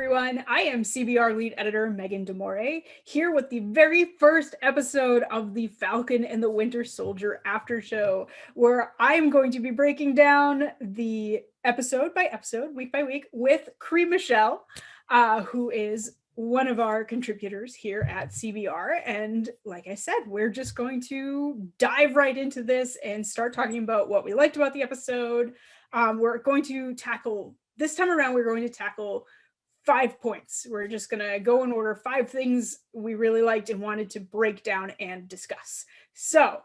everyone. I am CBR lead editor Meagan Damore, here with the very first episode of the Falcon and the Winter Soldier Aftershow, where I'm going to be breaking down the episode by episode, week by week, with Cree Michelle, who is one of our contributors here at CBR. And like I said, we're just going to dive right into this and start talking about what we liked about the episode. We're going to tackle, this time around, we're going to tackle 5 points. We're just going to go in order, 5 things we really liked and wanted to break down and discuss. So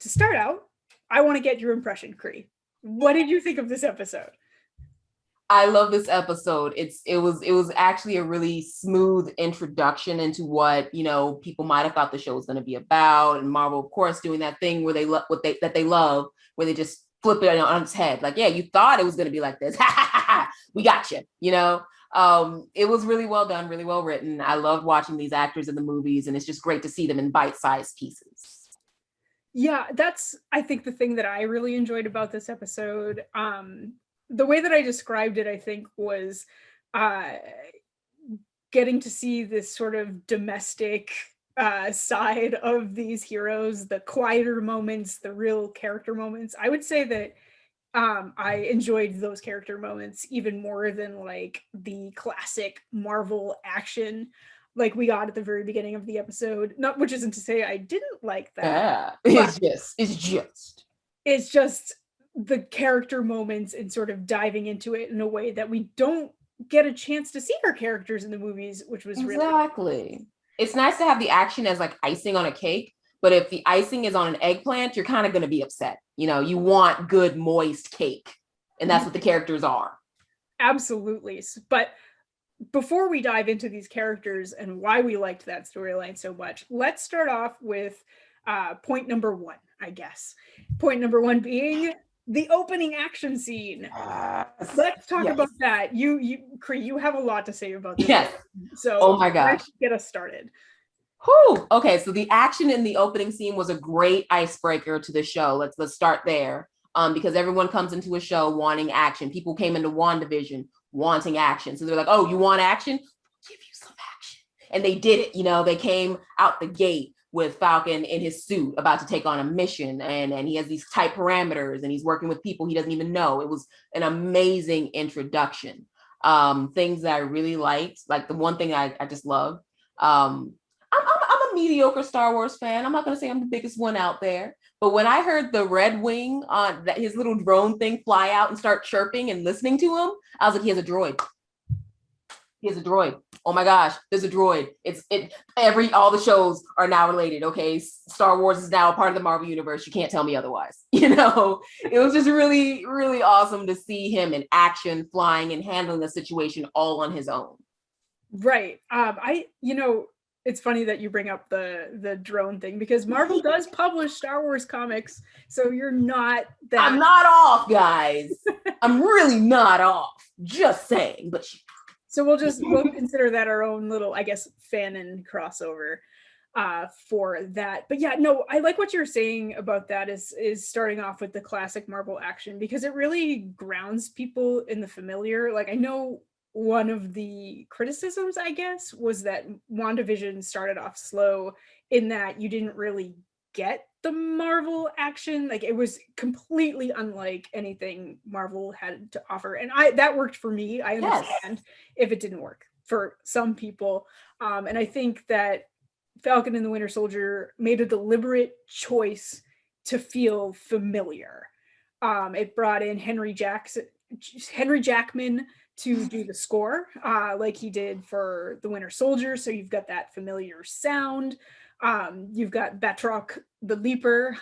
to start out, I want to get your impression, Cree. What did you think of this episode? I love this episode. It was actually a really smooth introduction into what, people might have thought the show was going to be about. And Marvel, of course, doing that thing where they love that they love, where they just flip it on its head. Like, yeah, you thought it was going to be like this. We got you. It was really well done, really well written. I love watching these actors in the movies, and it's just great to see them in bite-sized pieces. Yeah, that's, I think, the thing that I really enjoyed about this episode. The way that I described it, I think, was getting to see this sort of domestic side of these heroes, the quieter moments, the real character moments. I would say that I enjoyed those character moments even more than like the classic Marvel action like we got at the very beginning of the episode. Not, which isn't to say I didn't like that. Yeah, it's just the character moments and sort of diving into it in a way that we don't get a chance to see our characters in the movies, which was really it's nice to have the action as like icing on a cake, but if the icing is on an eggplant, you're kind of going to be upset. You want good moist cake, and that's what the characters are. Absolutely. But before we dive into these characters and why we liked that storyline so much, let's start off with point number 1, I guess. Point number 1 being the opening action scene. Let's talk about that. Cree, you have a lot to say about this. Yes. So, oh my gosh, get us started. Whew. Okay, so the action in the opening scene was a great icebreaker to the show. Let's start there. Because everyone comes into a show wanting action. People came into WandaVision wanting action. So they're like, oh, you want action? We'll give you some action. And they did it. They came out the gate with Falcon in his suit about to take on a mission. And he has these tight parameters and he's working with people he doesn't even know. It was an amazing introduction. Things that I really liked, like the one thing I just love. I'm a mediocre Star Wars fan. I'm not going to say I'm the biggest one out there. But when I heard the Red Wing on that his little drone thing fly out and start chirping and listening to him, I was like, he has a droid. He has a droid. Oh my gosh, there's a droid. All the shows are now related. Okay, Star Wars is now a part of the Marvel universe. You can't tell me otherwise. It was just really, really awesome to see him in action, flying and handling the situation all on his own. Right. It's funny that you bring up the drone thing because Marvel does publish Star Wars comics, so you're not that. I'm not off, guys. I'm really not off. Just saying, but. So we'll consider that our own little, I guess, fanon crossover for that. But yeah, no, I like what you're saying about that is starting off with the classic Marvel action because it really grounds people in the familiar. Like I know one of the criticisms, I guess, was that WandaVision started off slow in that you didn't really get the Marvel action. Like it was completely unlike anything Marvel had to offer. And that worked for me. I understand if it didn't work for some people. And I think that Falcon and the Winter Soldier made a deliberate choice to feel familiar. It brought in Henry Jackman to do the score, like he did for the Winter Soldier. So you've got that familiar sound. You've got Batroc the Leaper,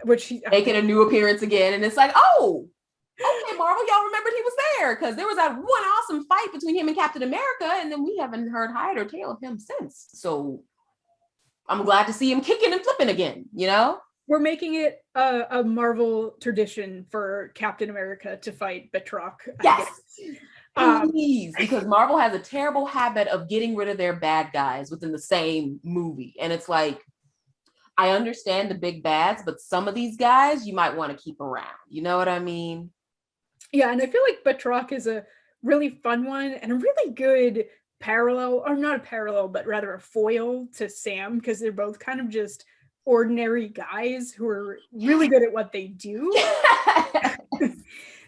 which making a new appearance again, and it's like, oh, okay, Marvel, y'all remembered he was there because there was that one awesome fight between him and Captain America, and then we haven't heard hide or tail of him since. So I'm glad to see him kicking and flipping again. We're making it a Marvel tradition for Captain America to fight Batroc. Yes. Please, because Marvel has a terrible habit of getting rid of their bad guys within the same movie. And it's like, I understand the big bads, but some of these guys you might want to keep around. You know what I mean? Yeah, and I feel like Batroc is a really fun one and a really good parallel, or not a parallel, but rather a foil to Sam, because they're both kind of just ordinary guys who are really good at what they do.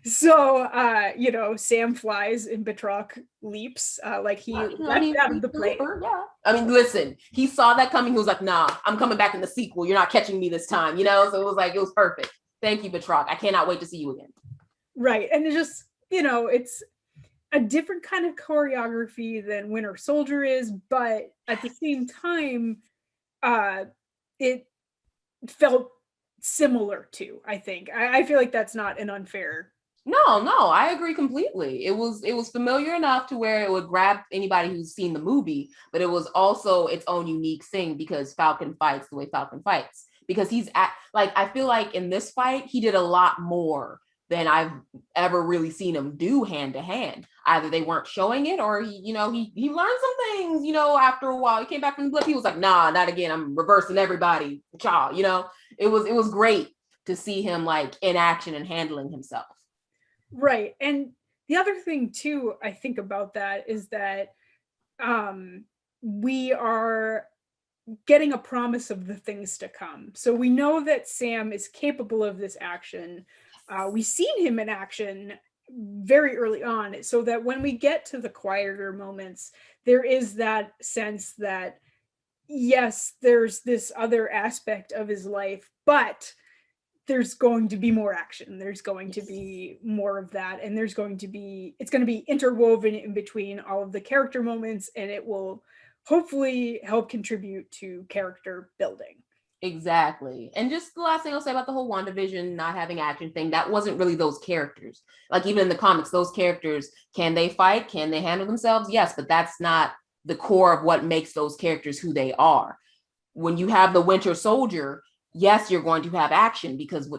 So, Sam flies and Batroc leaps, like he leapt out of the plane. Yeah. I mean, listen, he saw that coming. He was like, nah, I'm coming back in the sequel. You're not catching me this time, So it was perfect. Thank you, Batroc. I cannot wait to see you again. Right. And it's just, it's a different kind of choreography than Winter Soldier is, but at the same time, it felt similar to, I think. I feel like that's not an unfair. No, I agree completely. It was familiar enough to where it would grab anybody who's seen the movie, but it was also its own unique thing because Falcon fights the way Falcon fights. Because I feel like in this fight, he did a lot more than I've ever really seen him do hand to hand. Either they weren't showing it or he learned some things, after a while. He came back from the blip. He was like, nah, not again. I'm reversing everybody. Cha, it was great to see him like in action and handling himself. Right. And the other thing too, I think about that is that we are getting a promise of the things to come. So we know that Sam is capable of this action. We've seen him in action very early on, so that when we get to the quieter moments, there is that sense that, yes, there's this other aspect of his life, but there's going to be more action. There's going to be more of that. And it's going to be interwoven in between all of the character moments, and it will hopefully help contribute to character building. Exactly. And just the last thing I'll say about the whole WandaVision not having action thing, that wasn't really those characters. Like even in the comics, those characters, can they fight? Can they handle themselves? Yes, but that's not the core of what makes those characters who they are. When you have the Winter Soldier, yes, you're going to have action because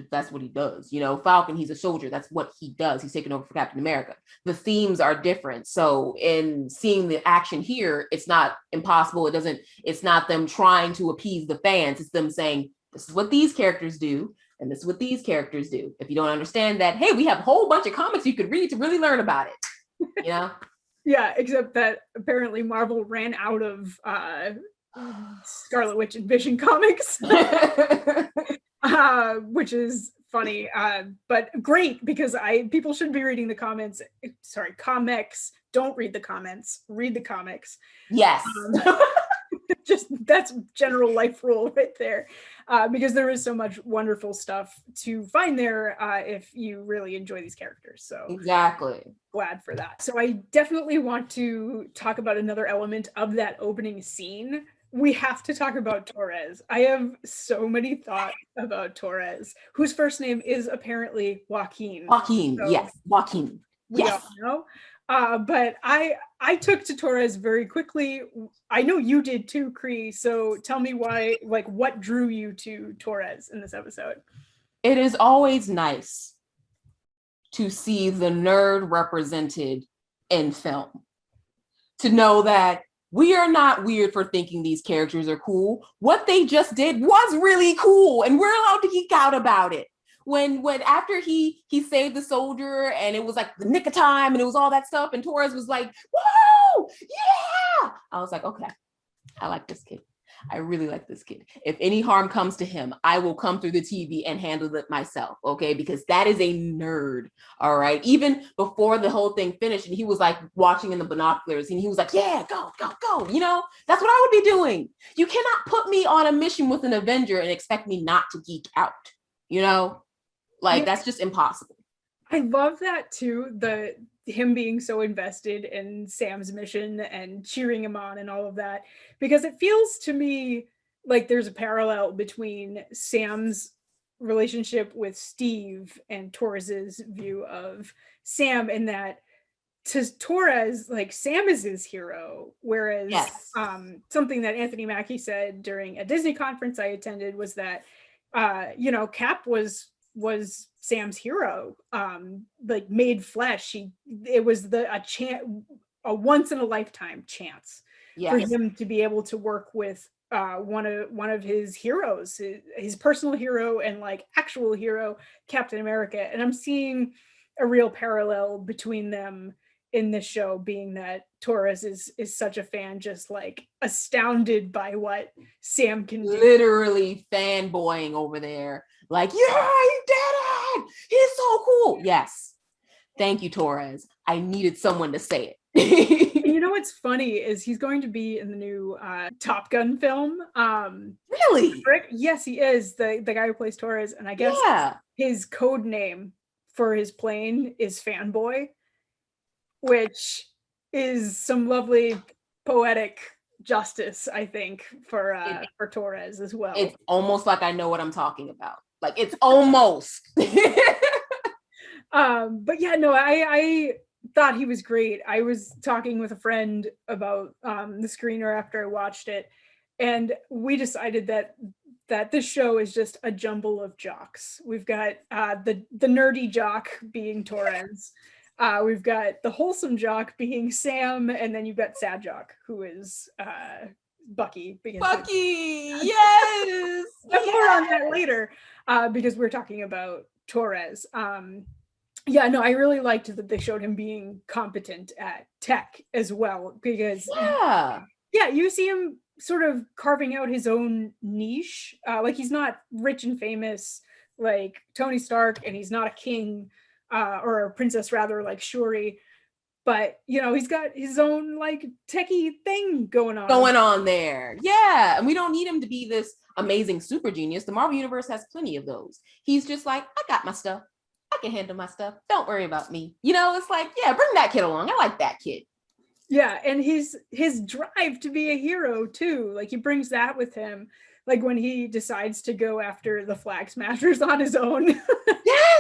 that's what he does. Falcon, he's a soldier. That's what he does. He's taking over for Captain America. The themes are different. So in seeing the action here, it's not impossible. It's not them trying to appease the fans. It's them saying, this is what these characters do. And this is what these characters do. If you don't understand that, hey, we have a whole bunch of comics you could read to really learn about it. Yeah, except that apparently Marvel ran out of Scarlet Witch and Vision comics, which is funny, but great, because people should be reading the comics. Don't read the comments, read the comics. Yes. Just that's general life rule right there, because there is so much wonderful stuff to find there if you really enjoy these characters. So exactly, glad for that. So I definitely want to talk about another element of that opening scene. We have to talk about Torres. I have so many thoughts about Torres, whose first name is apparently Joaquin. Yes, Joaquin. We all know. But I took to Torres very quickly. I know you did too, Cree. So tell me why, what drew you to Torres in this episode? It is always nice to see the nerd represented in film. To know that we are not weird for thinking these characters are cool. What they just did was really cool, and we're allowed to geek out about it. When after he saved the soldier and it was like the nick of time and it was all that stuff and Torres was like, whoa, yeah. I was like, okay, I like this kid. I really like this kid. If any harm comes to him, I will come through the TV and handle it myself, okay? Because that is a nerd, all right? Even before the whole thing finished and he was like watching in the binoculars and he was like, yeah, go. That's what I would be doing. You cannot put me on a mission with an Avenger and expect me not to geek out, That's just impossible. I love that too, him being so invested in Sam's mission and cheering him on and all of that, because it feels to me like there's a parallel between Sam's relationship with Steve and Torres's view of Sam, in that to Torres, Sam is his hero, whereas yes. Something that Anthony Mackie said during a Disney conference I attended was that Cap was Sam's hero, made flesh. It was a once in a lifetime chance for him to be able to work with one of his heroes, his personal hero and actual hero, Captain America. And I'm seeing a real parallel between them in this show, being that Torres is such a fan, just like astounded by what Sam can do. Literally fanboying over there. Like, yeah, he did it. He's so cool. Yes. Thank you, Torres. I needed someone to say it. And you know what's funny is he's going to be in the new Top Gun film. Really? Yes, he is the guy who plays Torres, and I guess his code name for his plane is Fanboy, which is some lovely poetic justice, I think, for Torres as well. It's almost like I know what I'm talking about. Like, it's almost. But yeah, no, I thought he was great. I was talking with a friend about the screener after I watched it, and we decided that this show is just a jumble of jocks. We've got the nerdy jock being Torres. We've got the wholesome jock being Sam, and then you've got sad jock, who is Bucky. Bucky, yes! More on that later, because we're talking about Torres. Yeah, no, I really liked that they showed him being competent at tech as well, because you see him sort of carving out his own niche. Like, he's not rich and famous like Tony Stark, and he's not a king or a princess rather like Shuri, but you know, he's got his own like techie thing going on there. Yeah, and we don't need him to be this amazing super genius. The Marvel Universe has plenty of those. He's just like, I got my stuff. I can handle my stuff. Don't worry about me. You know, it's like, yeah, bring that kid along. I like that kid. Yeah, and his drive to be a hero too. Like, he brings that with him. Like, when he decides to go after the Flag Smashers on his own. Yes!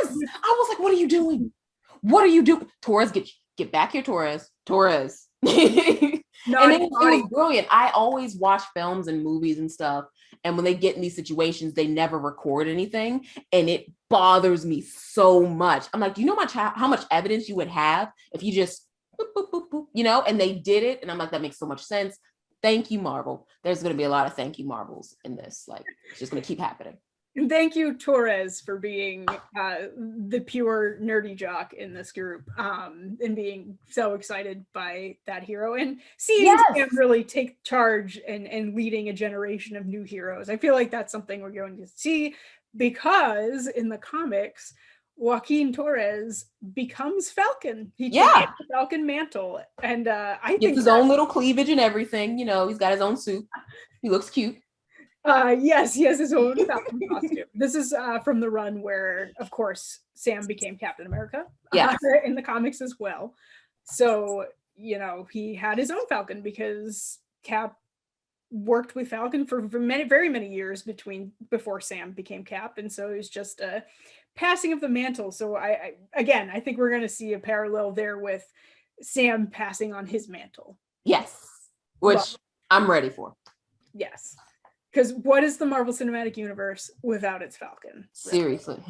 I was like, what are you doing? What are you doing? Torres, get back here, Torres. Torres. And it was brilliant. I always watch films and movies and stuff, and when they get in these situations, they never record anything, and it bothers me so much. I'm like, do you know how much evidence you would have if you just boop, boop, boop, boop, you know? And they did it, and I'm like, that makes so much sense. Thank you, Marvel. There's going to be a lot of thank you Marvels in this. Like, it's just going to keep happening. And thank you, Torres, for being the pure nerdy jock in this group, and being so excited by that hero, and seeing him really take charge and leading a generation of new heroes. I feel like that's something we're going to see, because in the comics, Joaquin Torres becomes Falcon. He takes the Falcon mantle, and I think gets his own little cleavage and everything. You know, he's got his own suit. He looks cute. Yes, he has his own Falcon costume. This is from the run where, of course, Sam became Captain America in the comics as well. So, you know, he had his own Falcon because Cap worked with Falcon for very many years before Sam became Cap. And so it was just a passing of the mantle. So I think we're going to see a parallel there with Sam passing on his mantle. Yes, which I'm ready for. Yes. Because what is the Marvel Cinematic Universe without its Falcon? Seriously.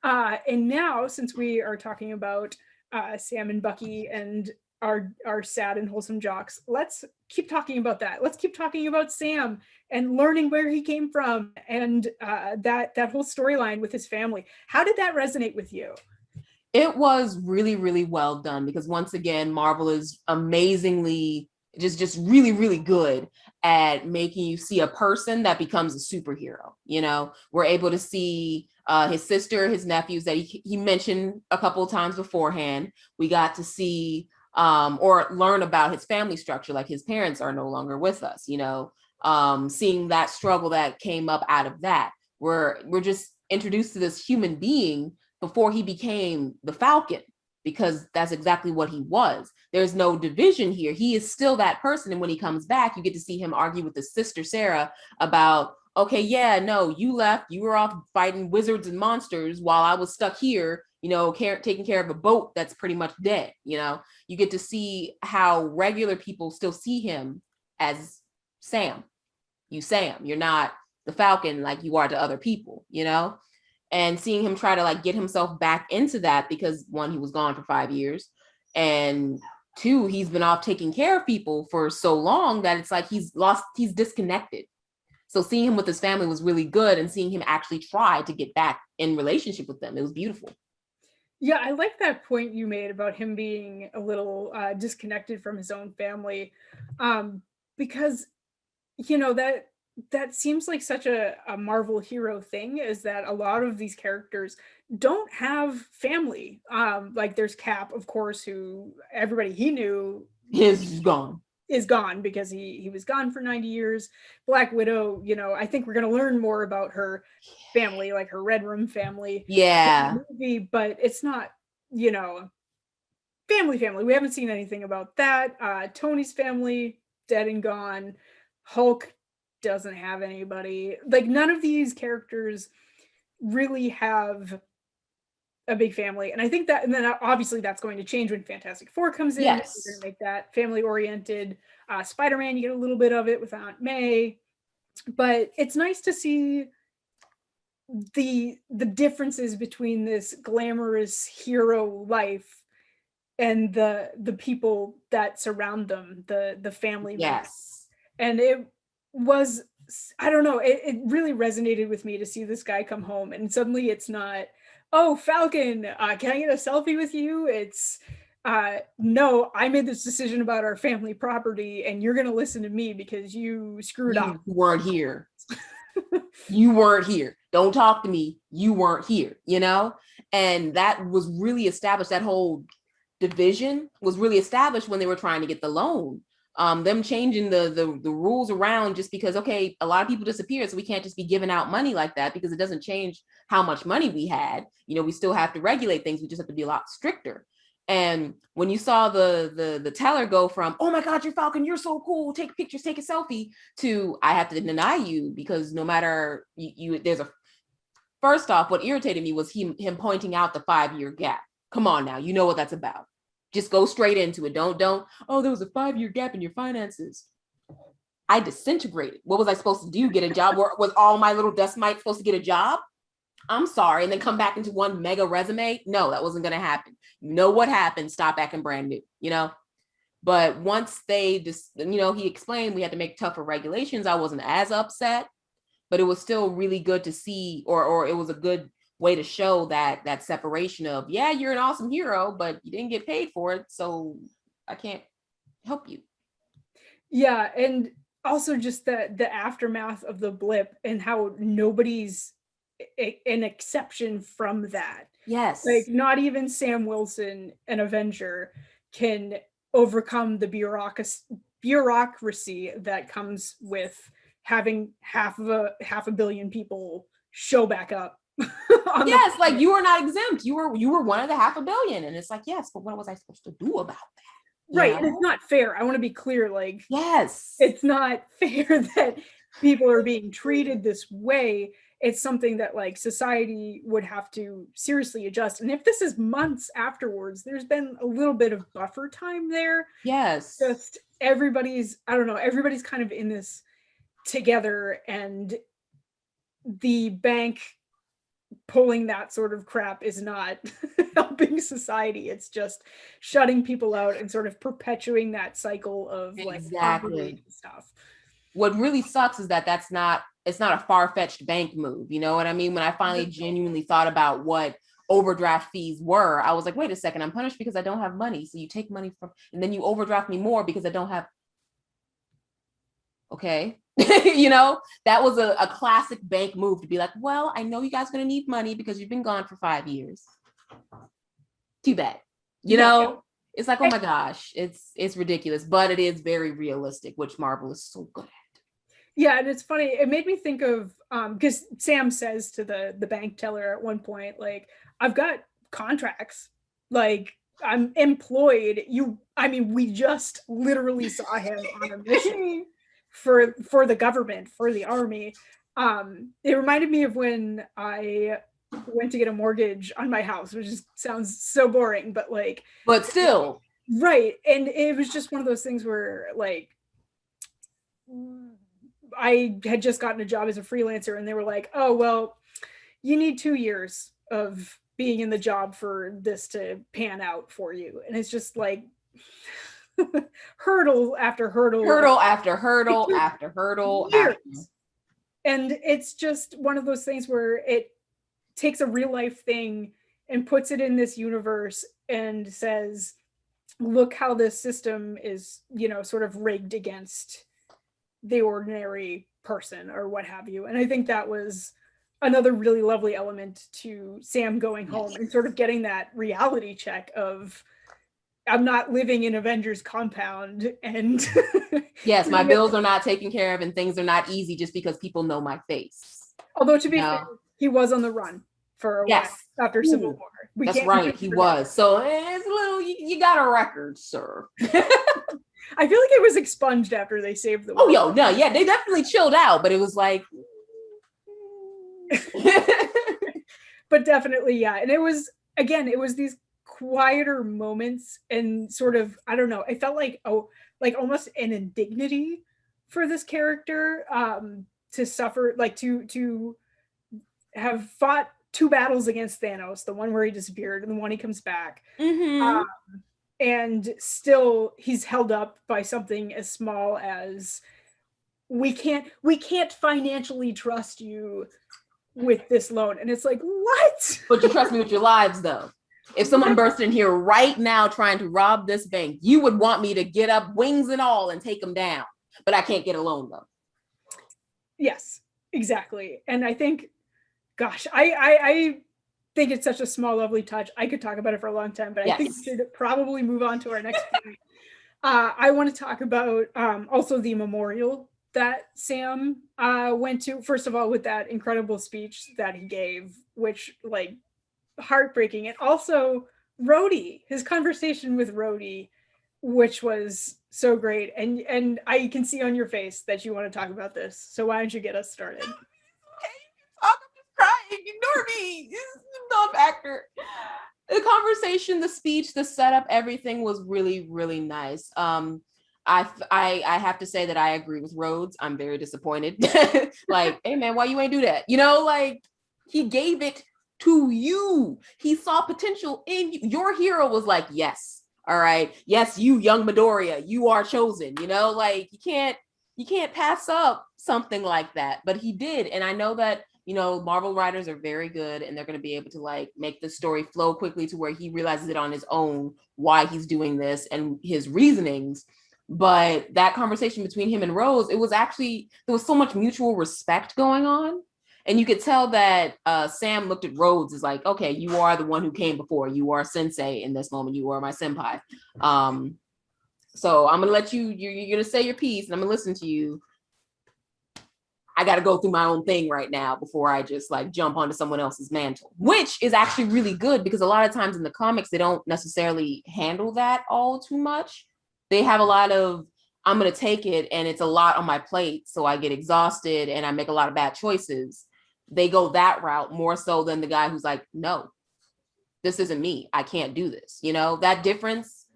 And now, since we are talking about Sam and Bucky and our sad and wholesome jocks, let's keep talking about that. Let's keep talking about Sam and learning where he came from, and that whole storyline with his family. How did that resonate with you? It was really, really well done, because once again, Marvel is amazingly just really, really good at making you see a person that becomes a superhero. You know, we're able to see his sister, his nephews that he mentioned a couple of times beforehand. We got to see or learn about his family structure, like his parents are no longer with us, you know, seeing that struggle that came up out of that. We're just introduced to this human being before he became the Falcon, because that's exactly what he was. There's no division here. He is still that person. And when he comes back, you get to see him argue with his sister, Sarah, about, okay, yeah, no, you left. You were off fighting wizards and monsters while I was stuck here, you know, taking care of a boat that's pretty much dead. You know, you get to see how regular people still see him as Sam. You're not the Falcon like you are to other people, you know? And seeing him try to like get himself back into that, because one, he was gone for 5 years, and two, he's been off taking care of people for so long that it's like he's disconnected. So seeing him with his family was really good, and seeing him actually try to get back in relationship with them, it was beautiful. Yeah, I like that point you made about him being a little disconnected from his own family, um, because that seems like such a Marvel hero thing, is that a lot of these characters don't have family. Like there's Cap, of course, who everybody he knew His is gone. is gone because he was gone for 90 years. Black Widow, I think we're going to learn more about her family, like her Red Room family in Yeah. the movie, but it's not, you know, family. We haven't seen anything about that. Tony's family dead and gone. Hulk doesn't have anybody. Like none of these characters really have a big family, and I think that, and then obviously that's going to change when Fantastic Four comes in. We're going Yes. to make that family oriented. Spider-Man, you get a little bit of it with Aunt May, but it's nice to see the differences between this glamorous hero life and the people that surround them, the family members. Yes. And it was, I don't know, it really resonated with me to see this guy come home and suddenly it's not, oh, Falcon, can I get a selfie with you? It's no, I made this decision about our family property and you're gonna listen to me because you screwed up. You weren't here. You weren't here. Don't talk to me. You weren't here, And that was really established. That whole division was really established when they were trying to get the loan. Them changing the rules around just because, okay, a lot of people disappeared, so we can't just be giving out money like that because it doesn't change how much money we had. We still have to regulate things. We just have to be a lot stricter. And when you saw the teller go from, oh my God, you're Falcon, you're so cool, take pictures, take a selfie, to I have to deny you because no matter you there's a, first off, what irritated me was him pointing out the 5-year gap. Come on now, you know what that's about. Just go straight into it. Don't, oh, there was a 5-year gap in your finances. I disintegrated. What was I supposed to do? Get a job? Was all my little dust mites supposed to get a job? I'm sorry. And then come back into one mega resume? No, that wasn't going to happen. You know what happened? Stop acting brand new, But once they just, he explained we had to make tougher regulations. I wasn't as upset, but it was still really good to see, or it was a good way to show that separation of, yeah, you're an awesome hero, but you didn't get paid for it, so I can't help you. Yeah, and also just the aftermath of the blip and how nobody's an exception from that. Yes. Like not even Sam Wilson, an Avenger, can overcome the bureaucracy that comes with having half a billion people show back up. Yes, like you were not exempt. You were one of the 500 million. And it's like, yes, but what was I supposed to do about that? Right. And it's not fair. I want to be clear. Like, yes, it's not fair that people are being treated this way. It's something that like society would have to seriously adjust. And if this is months afterwards, there's been a little bit of buffer time there. Yes. Just everybody's kind of in this together, and the bank pulling that sort of crap is not helping society. It's just shutting people out and sort of perpetuating that cycle of like exactly stuff. What really sucks is that it's not a far-fetched bank move. You know what I mean? When I finally genuinely thought about what overdraft fees were, I was like, wait a second, I'm punished because I don't have money. So you take money from, and then you overdraft me more because I don't have. Okay. That was a classic bank move to be like, well, I know you guys are going to need money because you've been gone for 5 years. Too bad. It's like, oh my gosh, it's ridiculous, but it is very realistic, which Marvel is so good at. Yeah, and it's funny. It made me think of because Sam says to the bank teller at one point, like, I've got contracts, like I'm employed. We just literally saw him on a mission for the government, for the army. It reminded me of when I went to get a mortgage on my house, which sounds so boring, but still. Right. And it was just one of those things where like I had just gotten a job as a freelancer and they were like, oh, well, you need 2 years of being in the job for this to pan out for you. And it's just like hurdle after hurdle. Hurdle after hurdle after hurdle. And it's just one of those things where it takes a real life thing and puts it in this universe and says, look how this system is, you know, sort of rigged against the ordinary person or what have you. And I think that was another really lovely element to Sam going home and sort of getting that reality check of, I'm not living in Avengers compound, and yes, my bills are not taken care of and things are not easy just because people know my face. Although to be fair, he was on the run for a while after Civil War. That's right, he was. So it's a little, you got a record, sir. I feel like it was expunged after they saved the war. Yeah, they definitely chilled out, but it was like but definitely, yeah. And it was, again, it was these quieter moments and sort of, I don't know, I felt like, like almost an indignity for this character to suffer, like to have fought 2 battles against Thanos, the one where he disappeared and the one he comes back. And still he's held up by something as small as, we can't financially trust you with this loan. And it's like, what? But you trust me with your lives, though. If someone burst in here right now trying to rob this bank, you would want me to get up, wings and all, and take them down. But I can't get a loan, though. Yes, exactly. And I think, gosh, I think it's such a small, lovely touch. I could talk about it for a long time, but I think we should probably move on to our next point. I want to talk about also the memorial that Sam went to, first of all, with that incredible speech that he gave, which, like, heartbreaking. And also Rhodey, his conversation with Rhodey, which was so great. And I can see on your face that you want to talk about this. So why don't you get us started? I'm just crying. Ignore me. This is a non-factor. The conversation, the speech, the setup, everything was really, really nice. I have to say that I agree with Rhodes. I'm very disappointed. Like, hey man, why you ain't do that? You know, like, he gave it to you. He saw potential in you. Your hero was like, yes, all right, yes, you, young Midoriya, you are chosen. You know, like, you can't pass up something like that. But he did, and I know that, you know, Marvel writers are very good, and they're going to be able to, like, make the story flow quickly to where he realizes it on his own why he's doing this and his reasonings. But that conversation between him and Rose, it was actually, there was so much mutual respect going on. And you could tell that Sam looked at Rhodes as like, okay, you are the one who came before. You are sensei in this moment. You are my senpai. So I'm going to let you're going to say your piece and I'm going to listen to you. I got to go through my own thing right now before I just, like, jump onto someone else's mantle, which is actually really good because a lot of times in the comics, they don't necessarily handle that all too much. They have a lot of, I'm going to take it and it's a lot on my plate. So I get exhausted and I make a lot of bad choices. They go that route more so than the guy who's like, no, this isn't me. I can't do this. You know, that difference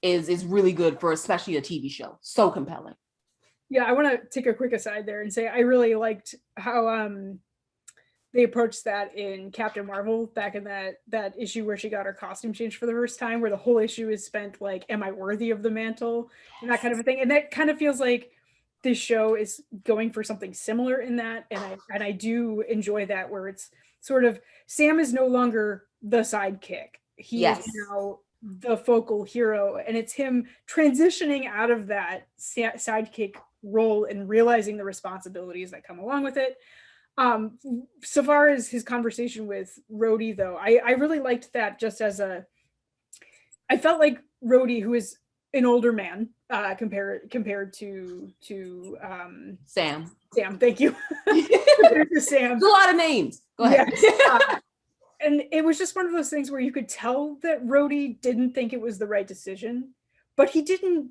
is really good for especially a TV show. So compelling. Yeah, I want to take a quick aside there and say I really liked how they approached that in Captain Marvel back in that issue where she got her costume changed for the first time, where the whole issue is spent like, am I worthy of the mantle? And that kind of a thing. And that kind of feels like this show is going for something similar in that. And I do enjoy that, where it's sort of, Sam is no longer the sidekick. He is now the focal hero, and it's him transitioning out of that sidekick role and realizing the responsibilities that come along with it. So far as his conversation with Rhodey, though, I really liked that. Just as I felt like Rhodey, who is an older man compared to Sam. Thank you. Compared to Sam. There's a lot of names. Go ahead. Yes. And it was just one of those things where you could tell that Rhodey didn't think it was the right decision, but he didn't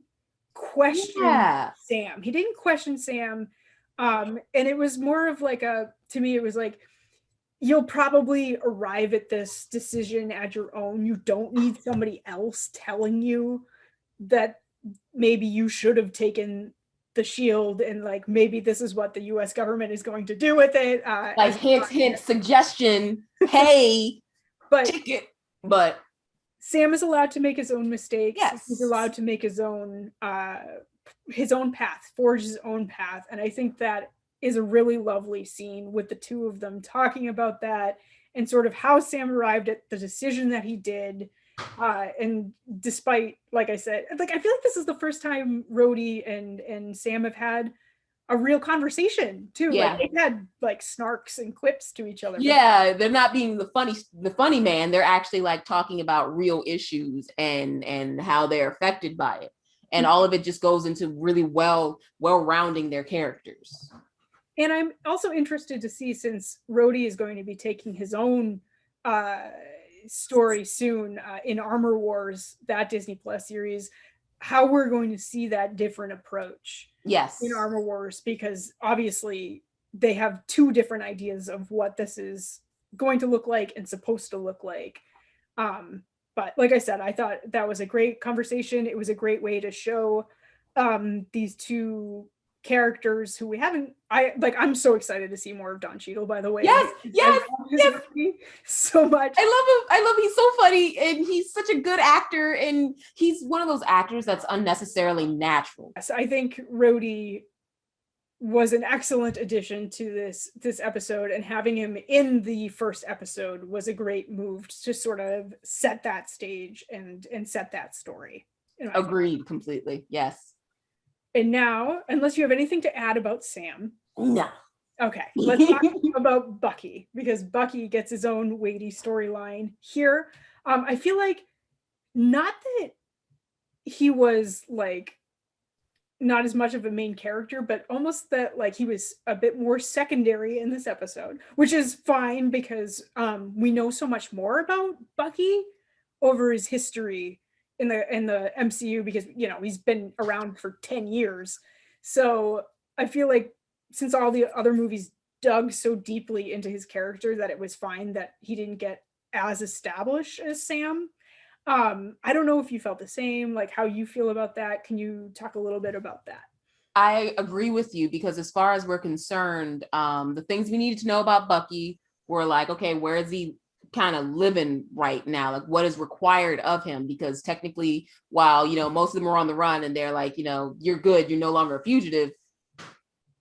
question Sam. He didn't question Sam. And it was more of like to me, it was like, you'll probably arrive at this decision at your own. You don't need somebody else telling you that maybe you should have taken the shield and, like, maybe this is what the US government is going to do with it. Like, hint, suggestion, hey, but ticket. But Sam is allowed to make his own mistakes. Yes. He's allowed to make his own path, forge his own path. And I think that is a really lovely scene with the two of them talking about that and sort of how Sam arrived at the decision that he did. And despite, like I said, like I feel like this is the first time Rhodey and Sam have had a real conversation too. Yeah. Like they've had like snarks and quips to each other. Yeah, they're not being the funny man. They're actually like talking about real issues and how they're affected by it. And all of it just goes into really well rounding their characters. And I'm also interested to see, since Rhodey is going to be taking his own story soon in Armor Wars, that Disney Plus series, how we're going to see that different approach. Yes. In Armor Wars, because obviously they have two different ideas of what this is going to look like and supposed to look like. But like I said, I thought that was a great conversation. It was a great way to show these two characters who we haven't. I'm so excited to see more of Don Cheadle, by the way. Yes. So much. I love him. He's so funny and he's such a good actor, and he's one of those actors that's unnecessarily natural. Yes, I think Rhodey was an excellent addition to this episode, and having him in the first episode was a great move to sort of set that stage and set that story. Agreed completely. Yes. And now, unless you have anything to add about Sam. No. Okay, let's talk about Bucky, because Bucky gets his own weighty storyline here. I feel like not that he was like not as much of a main character, but almost that like he was a bit more secondary in this episode, which is fine because we know so much more about Bucky over his history in the MCU, because he's been around for 10 years. So I feel like since all the other movies dug so deeply into his character, that it was fine that he didn't get as established as Sam. I don't know if you felt the same, like how you feel about that. Can you talk a little bit about that? I agree with you, because as far as we're concerned, the things we needed to know about Bucky were like, okay, where is he kind of living right now? Like what is required of him? Because technically, while, most of them are on the run and they're like, you're good, you're no longer a fugitive,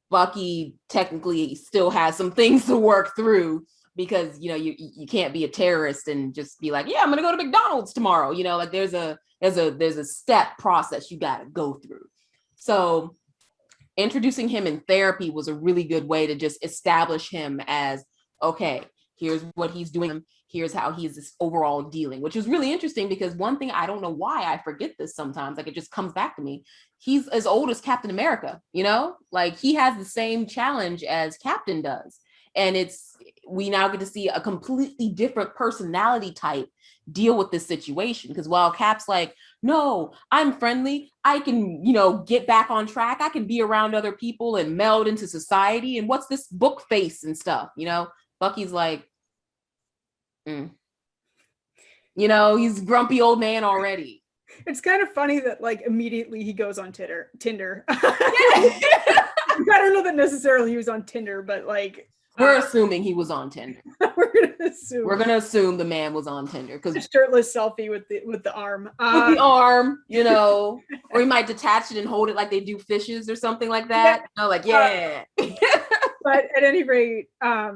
Bucky technically still has some things to work through, because you can't be a terrorist and just be like, yeah, I'm gonna go to McDonald's tomorrow. Like there's a step process you gotta go through. So introducing him in therapy was a really good way to just establish him as, okay, here's what he's doing, here's how he's this overall dealing, which is really interesting, because one thing, I don't know why I forget this sometimes, like it just comes back to me, he's as old as Captain America, like he has the same challenge as Captain does. And we now get to see a completely different personality type deal with this situation. Because while Cap's like, no, I'm friendly, I can, get back on track, I can be around other people and meld into society, and what's this book face and stuff, Bucky's like, he's grumpy old man already. It's kind of funny that like immediately he goes on Tinder. I don't know that necessarily he was on Tinder, but like we're assuming he was on Tinder. We're gonna assume the man was on Tinder, because a shirtless selfie with the arm, with the arm, or he might detach it and hold it like they do fishes or something like that. Yeah. But at any rate, I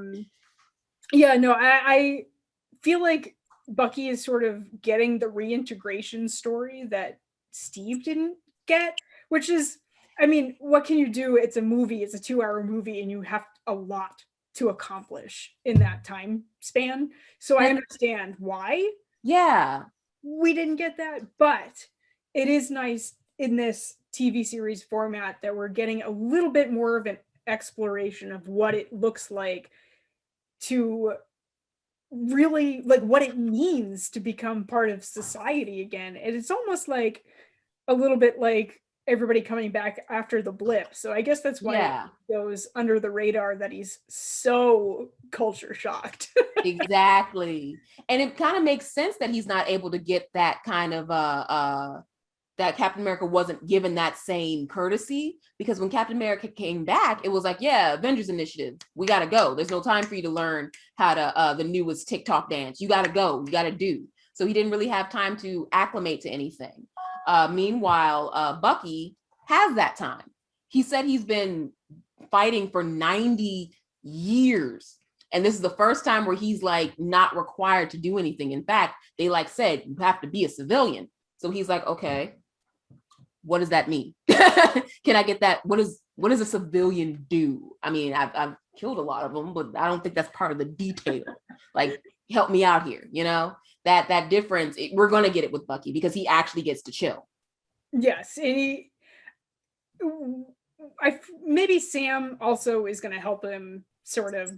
feel like Bucky is sort of getting the reintegration story that Steve didn't get, which is, I mean, what can you do? It's a movie, it's a 2-hour movie, and you have a lot to accomplish in that time span. So I understand why. Yeah. We didn't get that, but it is nice in this TV series format that we're getting a little bit more of an exploration of what it looks like to really, like, what it means to become part of society again. And it's almost like a little bit like everybody coming back after the blip. So I guess that's why it goes under the radar that he's so culture shocked. Exactly. And it kind of makes sense that he's not able to get that kind of that Captain America wasn't given that same courtesy, because when Captain America came back, it was like, yeah, Avengers Initiative, we gotta go. There's no time for you to learn how to the newest TikTok dance. You gotta go, you gotta do. So he didn't really have time to acclimate to anything. Meanwhile, Bucky has that time. He said he's been fighting for 90 years. And this is the first time where he's like not required to do anything. In fact, they like said, you have to be a civilian. So he's like, okay, what does that mean? Can I get that? What does a civilian do? I mean, I've killed a lot of them, but I don't think that's part of the detail. Like, help me out here, you know? That difference, we're going to get it with Bucky because he actually gets to chill. Yes. And maybe Sam also is going to help him sort of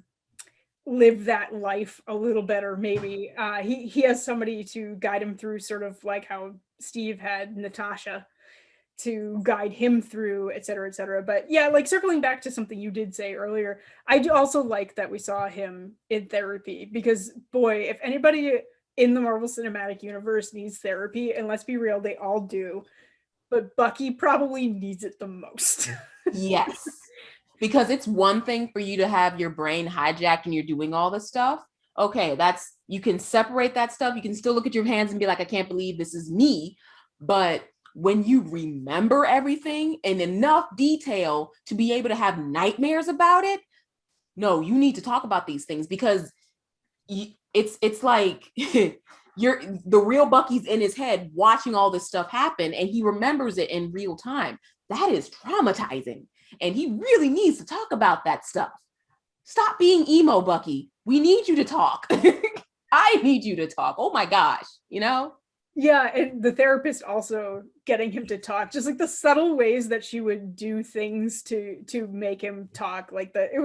live that life a little better. Maybe he has somebody to guide him through, sort of like how Steve had Natasha to guide him through, et cetera, et cetera. But yeah, like circling back to something you did say earlier, I do also like that we saw him in therapy, because boy, if anybody in the Marvel Cinematic Universe needs therapy, and let's be real, they all do, but Bucky probably needs it the most. Yes, because it's one thing for you to have your brain hijacked and you're doing all this stuff. Okay, you can separate that stuff. You can still look at your hands and be like, I can't believe this is me. But when you remember everything in enough detail to be able to have nightmares about it, no, you need to talk about these things, because it's like the real Bucky's in his head watching all this stuff happen, and he remembers it in real time. That is traumatizing, and he really needs to talk about that stuff. Stop being emo, Bucky. We need you to talk. I need you to talk. Oh my gosh, you know? Yeah, and the therapist also getting him to talk, just like the subtle ways that she would do things to make him talk. Like it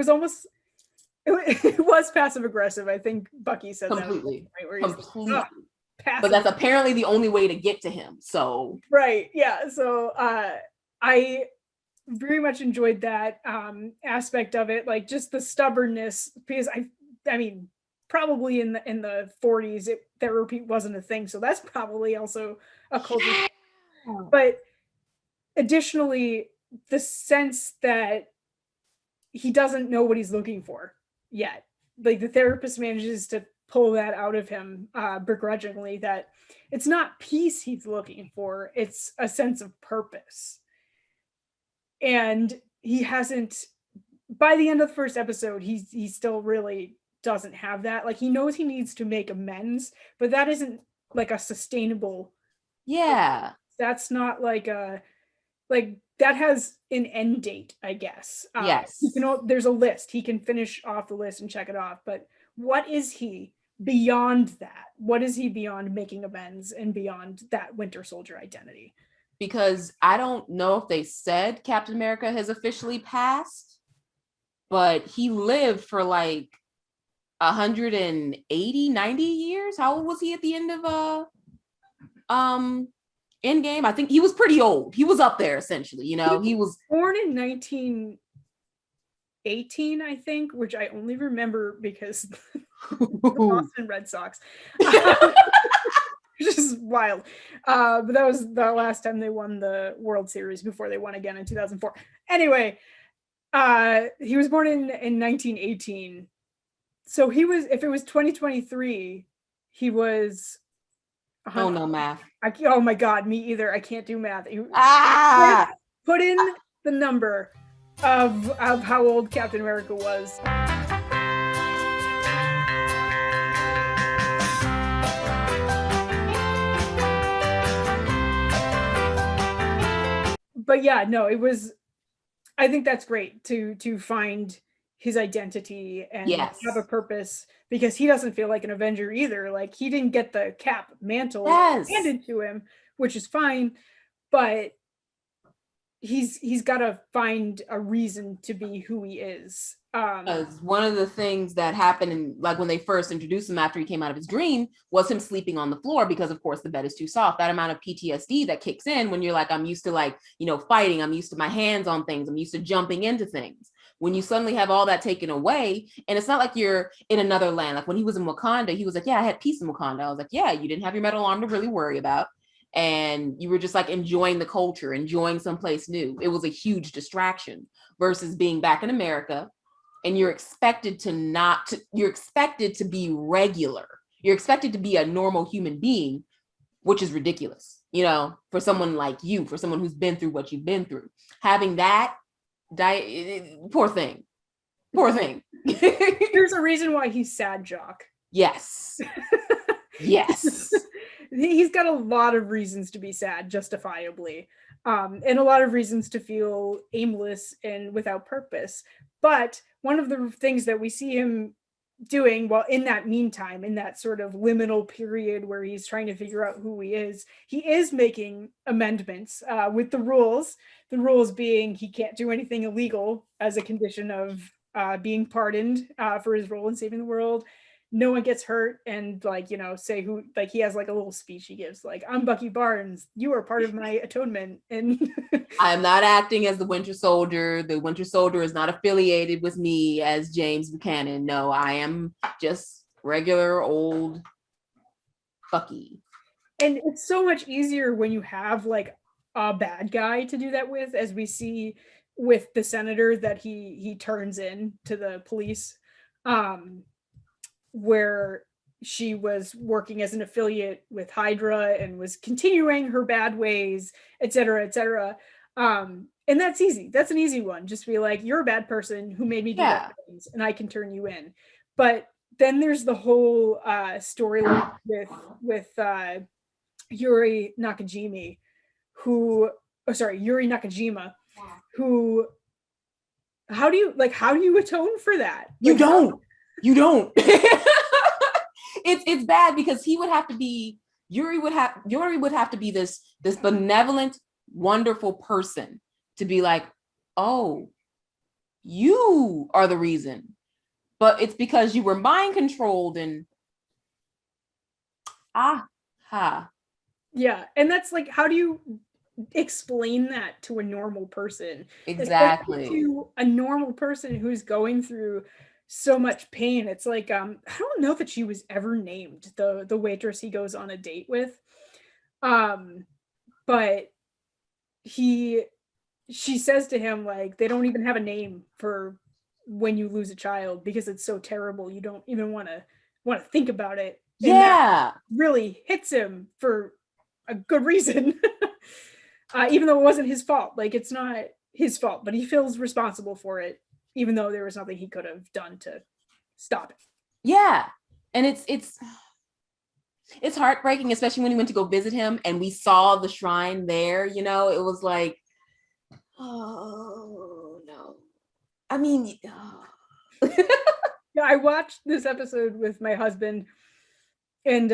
was passive aggressive. I think Bucky said completely. That. Right, completely. Like, but that's apparently the only way to get to him. So right, yeah. So I very much enjoyed that aspect of it, like just the stubbornness, because I mean, probably in the 40s, therapy wasn't a thing, so that's probably also a culture. Yeah. But additionally, the sense that he doesn't know what he's looking for yet. Like the therapist manages to pull that out of him begrudgingly, that it's not peace he's looking for, it's a sense of purpose. And he hasn't, by the end of the first episode, he still really doesn't have that. Like, he knows he needs to make amends, but that isn't like a sustainable. Yeah. That's not like that has an end date, I guess. Yes. There's a list. He can finish off the list and check it off. But what is he beyond that? What is he beyond making amends and beyond that Winter Soldier identity? Because I don't know if they said Captain America has officially passed, but he lived for like 180, 90 years. How old was he at the end of Endgame? I think he was pretty old. He was up there essentially, you know. He was born in 1918, I think, which I only remember because the Boston Red Sox. Which is wild. But that was the last time they won the World Series before they won again in 2004. Anyway, he was born in 1918. So he was, if it was 2023, he was. Oh, no math. Oh my God, me either. I can't do math. Put in the number of how old Captain America was. But yeah, no, it was, I think that's great to find his identity and have a purpose, because he doesn't feel like an Avenger either. Like, he didn't get the Cap mantle handed to him, which is fine, but he's got to find a reason to be who he is. One of the things that happened in, like, when they first introduced him after he came out of his dream, was him sleeping on the floor, because of course the bed is too soft. That amount of PTSD that kicks in when you're like, I'm used to, like, you know, fighting, I'm used to my hands on things, I'm used to jumping into things. When you suddenly have all that taken away, and it's not like you're in another land. Like when he was in Wakanda, he was like, yeah, I had peace in Wakanda. I was like, yeah, you didn't have your metal arm to really worry about, and you were just like enjoying the culture, enjoying someplace new. It was a huge distraction versus being back in America. And you're expected you're expected to be regular. You're expected to be a normal human being, which is ridiculous, you know, for someone like you, for someone who's been through what you've been through. Having that Poor thing. Poor thing. There's a reason why he's sad, Jock. Yes. Yes. He's got a lot of reasons to be sad, justifiably, and a lot of reasons to feel aimless and without purpose. But one of the things that we see him doing, well, in that meantime, in that sort of liminal period where he's trying to figure out who he is making amendments with the rules. The rules being he can't do anything illegal as a condition of being pardoned for his role in saving the world. No one gets hurt, and like, you know, say who, like he has like a little speech he gives, like, I'm Bucky Barnes, you are part of my atonement. And I'm not acting as the Winter Soldier. The Winter Soldier is not affiliated with me as James Buchanan. No, I am just regular old Bucky. And it's so much easier when you have like a bad guy to do that with, as we see with the senator that he turns in to the police, where she was working as an affiliate with Hydra and was continuing her bad ways, etc., etc. And that's easy. That's an easy one. Just be like, you're a bad person who made me do bad things, and I can turn you in. But then there's the whole storyline with Yuri Nakajima, who, how do you atone for that? You don't. It's bad because he would have to be, Yuri would have to be this benevolent, wonderful person to be like, oh, you are the reason. But it's because you were mind controlled and yeah. And that's like, how do you explain that to a normal person? Exactly. Especially to a normal person who's going through so much pain. It's like, I don't know that she was ever named, the waitress he goes on a date with, but she says to him, like, they don't even have a name for when you lose a child because it's so terrible you don't even want to think about it. And that really hits him for a good reason. Even though it wasn't his fault. Like, it's not his fault, but he feels responsible for it, even though there was nothing he could have done to stop it. Yeah. And it's heartbreaking, especially when he went to go visit him and we saw the shrine there, you know, it was like, oh no. I mean, Yeah, I watched this episode with my husband, and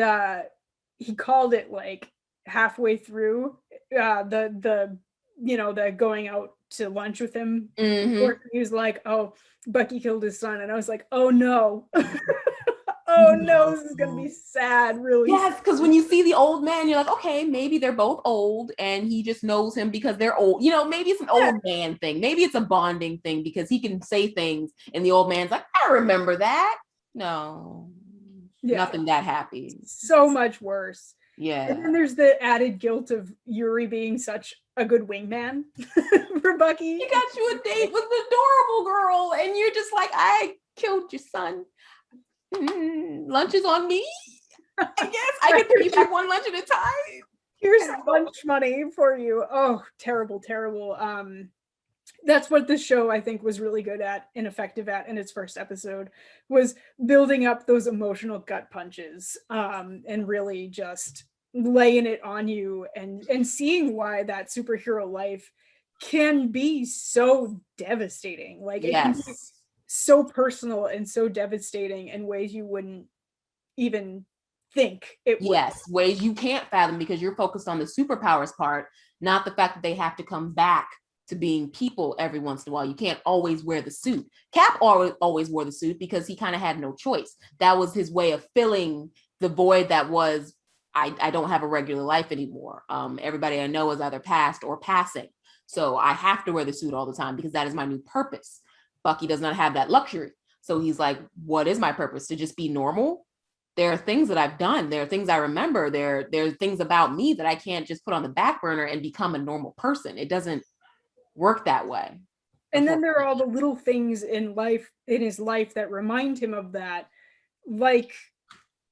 he called it like halfway through the going out to lunch with him. mm-hmm. He was like, oh, Bucky killed his son, and I was like, oh no. Oh no, this is gonna be sad, really. Yes, because when you see the old man, you're like, okay, maybe they're both old and he just knows him because they're old. You know, maybe it's an old man thing. Maybe it's a bonding thing because he can say things and the old man's like, I remember that. No, nothing that happy. So much worse. Yeah. And then there's the added guilt of Yuri being such a good wingman for Bucky. He got you a date with an adorable girl and you're just like, I killed your son. Lunch is on me. I guess I can pay back one lunch at a time. Here's lunch money for you. Oh, terrible. That's what this show, I think, was really good at and effective at in its first episode, was building up those emotional gut punches, and really just laying it on you and seeing why that superhero life can be so devastating. Like, it can be so personal and so devastating in ways you wouldn't even think it would. Yes, ways you can't fathom because you're focused on the superpowers part, not the fact that they have to come back to being people every once in a while. You can't always wear the suit. Cap always wore the suit because he kind of had no choice. That was his way of filling the void that was, I don't have a regular life anymore. Everybody I know is either passed or passing. So I have to wear the suit all the time because that is my new purpose. Bucky does not have that luxury. So he's like, what is my purpose? To just be normal? There are things that I've done. There are things I remember. There are things about me that I can't just put on the back burner and become a normal person. It doesn't work that way. And then there are all the little things in his life that remind him of that, like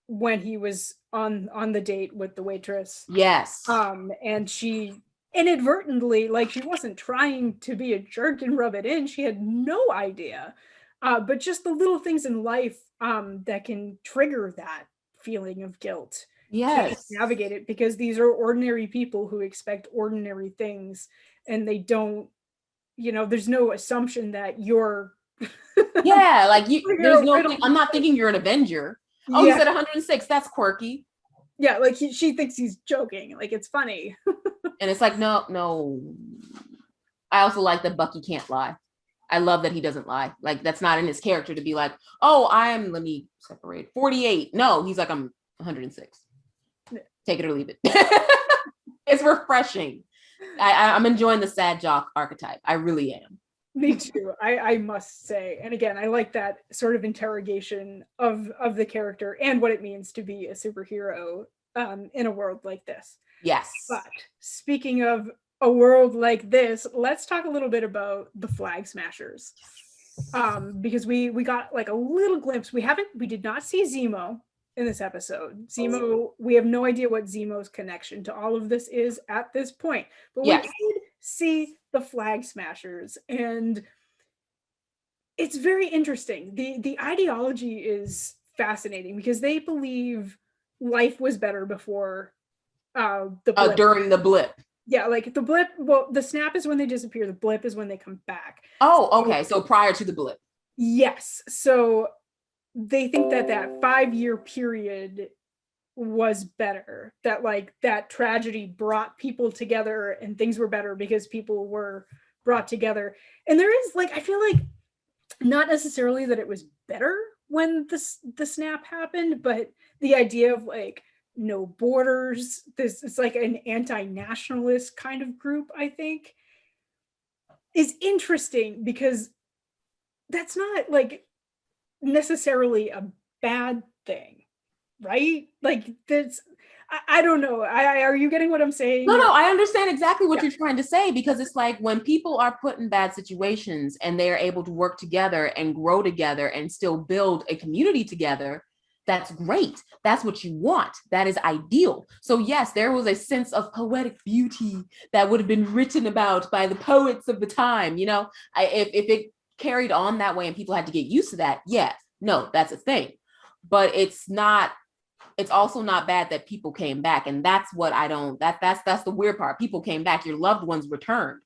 when he was on the date with the waitress. Yes. And she inadvertently, like she wasn't trying to be a jerk and rub it in. She had no idea. But just the little things in life that can trigger that feeling of guilt. Can't Yes. navigate it because these are ordinary people who expect ordinary things, and they don't, there's no assumption that you're Yeah, like there's no riddle. thing. I'm not thinking you're an Avenger. Oh, he Yeah, said 106. That's quirky. yeah, like she thinks he's joking, like it's funny. And it's like, no. I also like that Bucky can't lie. I love that he doesn't lie. Like, that's not in his character to be like, oh, let me separate, 48. No, he's like, I'm 106. Take it or leave it. It's refreshing. I'm enjoying the sad jock archetype. I really am. Me too. I must say, and again, I like that sort of interrogation of the character and what it means to be a superhero in a world like this. Yes. But speaking of a world like this, let's talk a little bit about the Flag Smashers, because we got like a little glimpse. We did not see Zemo in this episode. Zemo, we have no idea what Zemo's connection to all of this is at this point, but we did see the Flag Smashers, and it's very interesting. The ideology is fascinating because they believe life was better before the blip. During the blip. Yeah, like the blip, well, the snap is when they disappear, the blip is when they come back. Oh, okay. So prior to the blip. Yes. So they think that 5-year period was better, that like that tragedy brought people together and things were better because people were brought together. And there is like, I feel like not necessarily that it was better when the snap happened, but the idea of like no borders, this it's like an anti-nationalist kind of group, I think, is interesting because that's not like necessarily a bad thing, right? Like that's, I don't know. Are you getting what I'm saying? No, I understand exactly what you're trying to say, because it's like when people are put in bad situations and they are able to work together and grow together and still build a community together, that's great. That's what you want. That is ideal. So yes, there was a sense of poetic beauty that would have been written about by the poets of the time. You know, if it carried on that way and people had to get used to that, yeah, no, that's a thing. But it's also not bad that people came back. And that's what I don't, that's the weird part. People came back, your loved ones returned.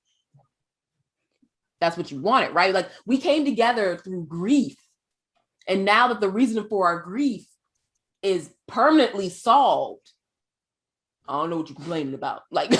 That's what you wanted, right? Like we came together through grief. And now that the reason for our grief is permanently solved, I don't know what you're complaining about. Like, you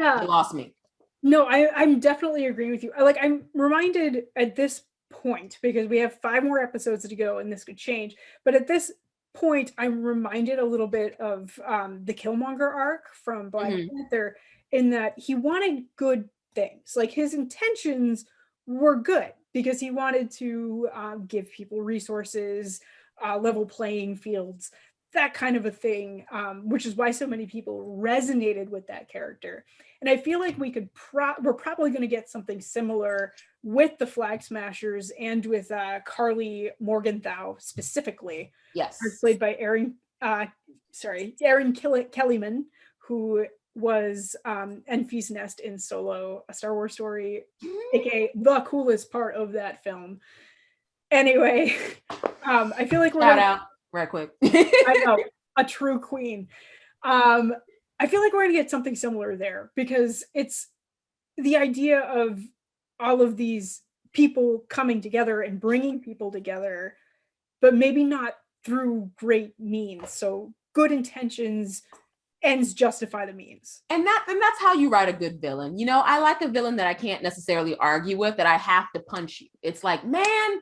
lost me. No, I'm definitely agreeing with you. I'm reminded at this point, because we have 5 more episodes to go and this could change, but at this point, I'm reminded a little bit of the Killmonger arc from Black Panther, in that he wanted good things. Like his intentions were good because he wanted to give people resources, level playing fields, that kind of a thing, which is why so many people resonated with that character. And I feel like we're probably going to get something similar with the Flag Smashers and with Carly Morgenthau specifically. Yes, played by Erin Kellyman, who was Enfys Nest in Solo, A Star Wars Story, aka the coolest part of that film. Anyway, I feel like we're out right quick. I know, a true queen. I feel like we're going to get something similar there, because it's the idea of all of these people coming together and bringing people together, but maybe not through great means. So good intentions, ends justify the means. And that's how you write a good villain. You know, I like a villain that I can't necessarily argue with, that I have to punch you. It's like, man,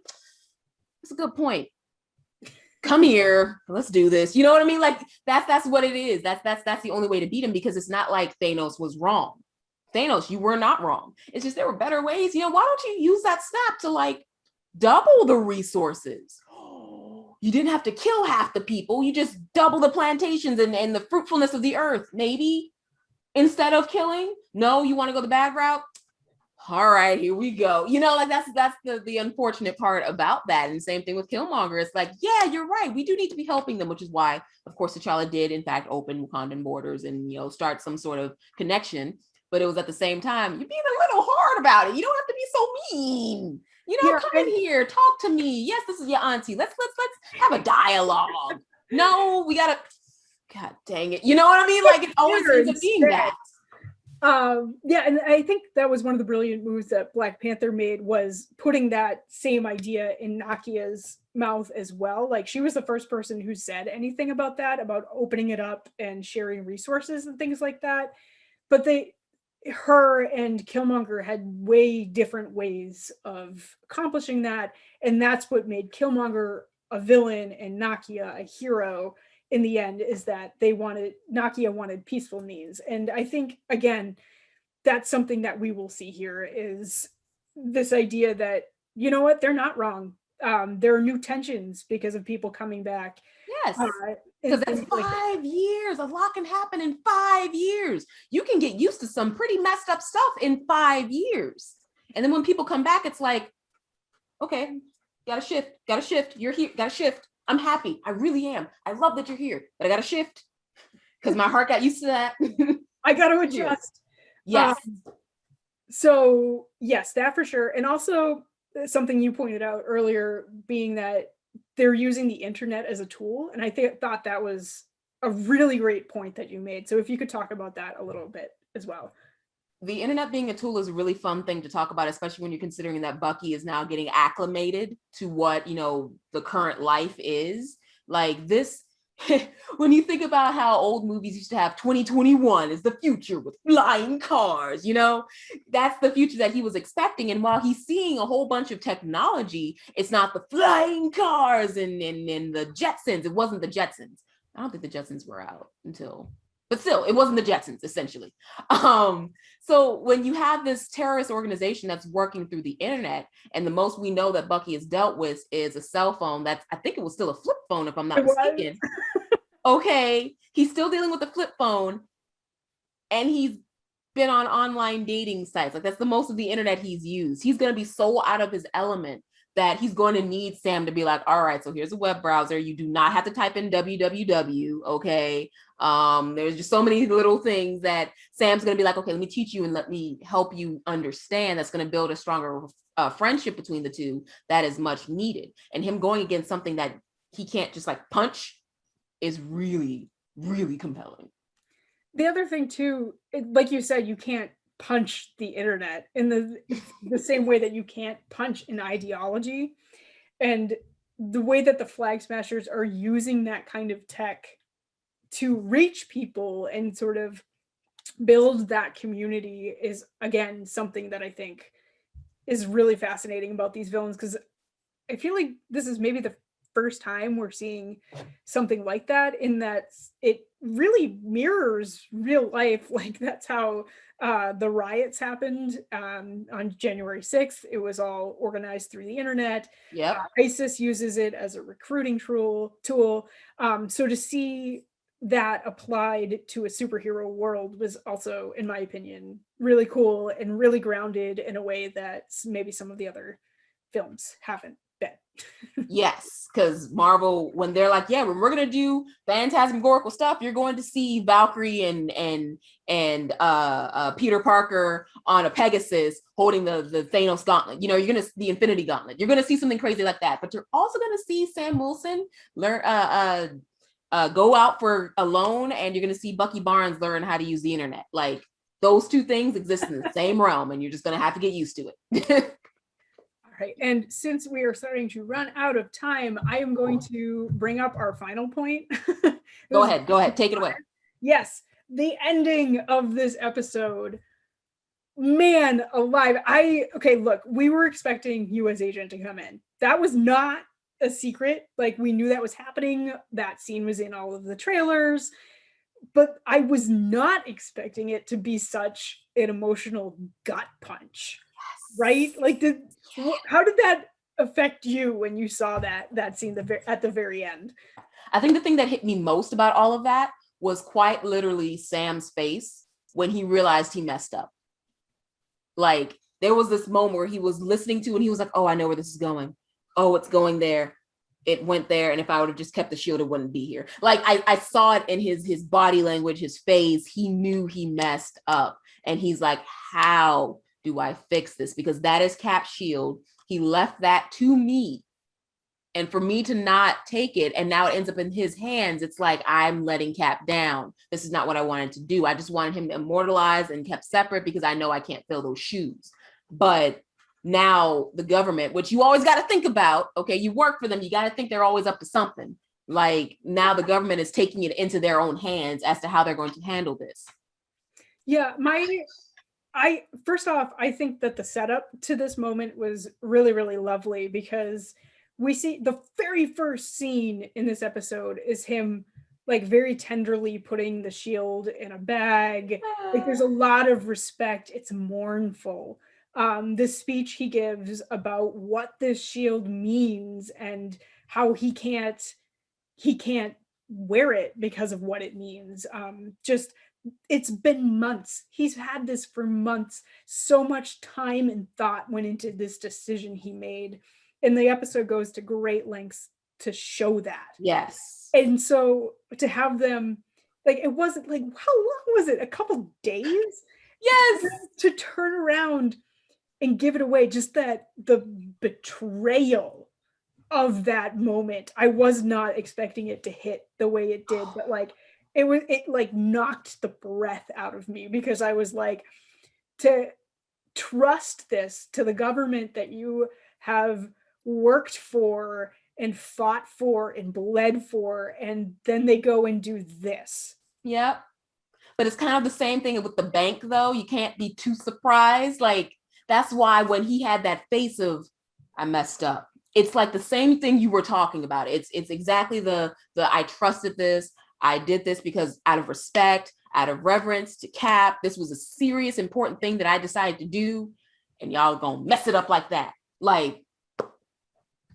that's a good point. Come here, let's do this. You know what I mean? Like that's what it is. That's the only way to beat him, because it's not like Thanos was wrong. Thanos, you were not wrong. It's just there were better ways. You know, why don't you use that snap to like double the resources? You didn't have to kill half the people. You just double the plantations and the fruitfulness of the earth, maybe, instead of killing. No, you want to go the bad route? All right, here we go. You know, like that's the unfortunate part about that. And same thing with Killmonger. It's like, yeah, you're right. We do need to be helping them, which is why, of course, T'Challa did, in fact, open Wakandan borders and, you know, start some sort of connection. but it was at the same time, you're being a little hard about it. You don't have to be so mean. Come in here, talk to me. Yes, this is your auntie. Let's have a dialogue. No, we gotta. God dang it! You know what I mean? Like it always ends up being that. Yeah, and I think that was one of the brilliant moves that Black Panther made, was putting that same idea in Nakia's mouth as well. Like she was the first person who said anything about that, about opening it up and sharing resources and things like that. But her and Killmonger had way different ways of accomplishing that, and that's what made Killmonger a villain and Nakia a hero in the end, is that Nakia wanted peaceful means. And I think, again, that's something that we will see here, is this idea that, you know what, they're not wrong. There are new tensions because of people coming back. Yes. Because that's 5 years. A lot can happen in 5 years. You can get used to some pretty messed up stuff in 5 years. And then when people come back, it's like, okay, gotta shift. You're here, gotta shift. I'm happy. I really am. I love that you're here, but I gotta shift because my heart got used to that. I gotta adjust. Yes. So yes, that for sure. And also something you pointed out earlier, being that they're using the internet as a tool. And I thought that was a really great point that you made. So if you could talk about that a little bit as well. The internet being a tool is a really fun thing to talk about, especially when you're considering that Bucky is now getting acclimated to what, the current life is. Like this, when you think about how old movies used to have 2021 is the future with flying cars, that's the future that he was expecting. And while he's seeing a whole bunch of technology, it's not the flying cars and the Jetsons. It wasn't the Jetsons. I don't think the Jetsons were out until... But still, it wasn't the Jetsons, essentially. So when you have this terrorist organization that's working through the internet, and the most we know that Bucky has dealt with is a cell phone I think it was still a flip phone, if I'm not mistaken. Okay, he's still dealing with the flip phone, and he's been on online dating sites. Like, that's the most of the internet he's used. He's going to be so out of his element that he's going to need Sam to be like, all right, so here's a web browser. You do not have to type in www, okay? There's just so many little things that Sam's going to be like, okay, let me teach you and let me help you understand. That's going to build a stronger friendship between the two that is much needed. And him going against something that he can't just like punch is really, really compelling. The other thing too, like you said, you can't punch the internet in the same way that you can't punch an ideology. And the way that the Flag Smashers are using that kind of tech to reach people and sort of build that community is, again, something that I think is really fascinating about these villains, because I feel like this is maybe the first time we're seeing something like that, in that it really mirrors real life. Like, that's how the riots happened on January 6th. It was all organized through the internet. Yeah, ISIS uses it as a recruiting tool. So to see that applied to a superhero world was also, in my opinion, really cool and really grounded in a way that maybe some of the other films haven't been. Yes, because Marvel, when they're like, yeah, when we're gonna do phantasmagorical stuff, you're going to see Valkyrie and Peter Parker on a Pegasus holding the Thanos gauntlet. You're gonna the Infinity Gauntlet. You're gonna see something crazy like that. But you're also gonna see Sam Wilson learn go out for alone, and you're gonna see Bucky Barnes learn how to use the internet. Like, those two things exist in the same realm, and you're just gonna have to get used to it. Right. And since we are starting to run out of time, I am going to bring up our final point. Go ahead. Take it away. Yes. The ending of this episode. Man alive. Look, we were expecting US Agent to come in. That was not a secret. Like, we knew that was happening. That scene was in all of the trailers. But I was not expecting it to be such an emotional gut punch. Yes. Right? Like, how did that affect you when you saw that scene at the very end? I think the thing that hit me most about all of that was quite literally Sam's face when he realized he messed up. Like, there was this moment where he was listening to and he was like, oh, I know where this is going. Oh, it's going there. it went there, and if I would have just kept the shield, it wouldn't be here. Like I saw it in his body language, his face. He knew he messed up, and he's like, how do I fix this? Because that is Cap's shield. He left that to me, and for me to not take it, and now it ends up in his hands, it's like I'm letting Cap down. This is not what I wanted to do. I just wanted him immortalized and kept separate because I know I can't fill those shoes. But now the government, which you always got to think about, okay, you work for them, you got to think they're always up to something. Like now the government is taking it into their own hands as to how they're going to handle this. Yeah, first off, I think that the setup to this moment was really, really lovely, because we see the very first scene in this episode is him like very tenderly putting the shield in a bag. Like there's a lot of respect. It's mournful. The speech he gives about what this shield means and how he can't wear it because of what it means. Just it's been months. He's had this for months. So much time and thought went into this decision he made. And the episode goes to great lengths to show that. Yes. And so to have them, like, it wasn't like, how long was it? A couple days? Yes. To turn around and give it away. Just that the betrayal of that moment. I was not expecting it to hit the way it did, but like, it like knocked the breath out of me, because I was like, to trust this to the government that you have worked for and fought for and bled for, and then they go and do this. Yep. But it's kind of the same thing with the bank, though. You can't be too surprised. Like, that's why when he had that face of, I messed up, it's like the same thing you were talking about. It's exactly the I trusted this. I did this because out of respect, out of reverence to Cap, this was a serious, important thing that I decided to do, and y'all gonna mess it up like that. Like,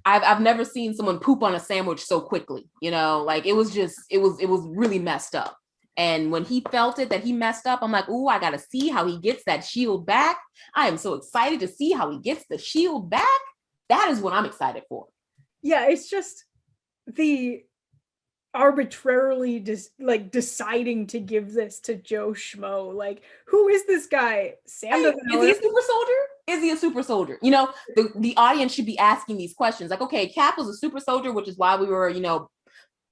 I've never seen someone poop on a sandwich so quickly, you know, like it was really messed up. And when he felt it that he messed up, I'm like, ooh, I gotta see how he gets that shield back. I am so excited to see how he gets the shield back. That is what I'm excited for. Yeah, it's just the arbitrarily deciding to give this to Joe Schmo. Like, who is this guy? Sam doesn't know. Is he a super soldier? Is he a super soldier? You know, the audience should be asking these questions. Like, okay, Cap was a super soldier, which is why we were, you know,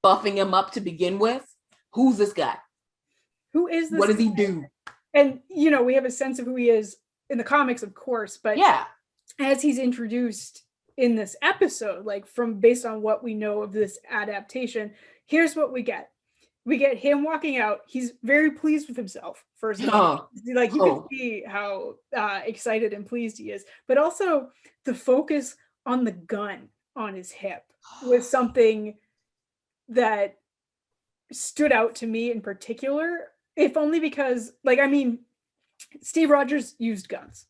buffing him up to begin with. Who's this guy? Who is this? What does he do? And, you know, we have a sense of who he is in the comics, of course, but yeah, as he's introduced in this episode, like based on what we know of this adaptation, here's what we get. We get him walking out. He's very pleased with himself, first of all. Like, you can see how excited and pleased he is. But also the focus on the gun on his hip was something that stood out to me in particular, if only because, like, I mean, Steve Rogers used guns.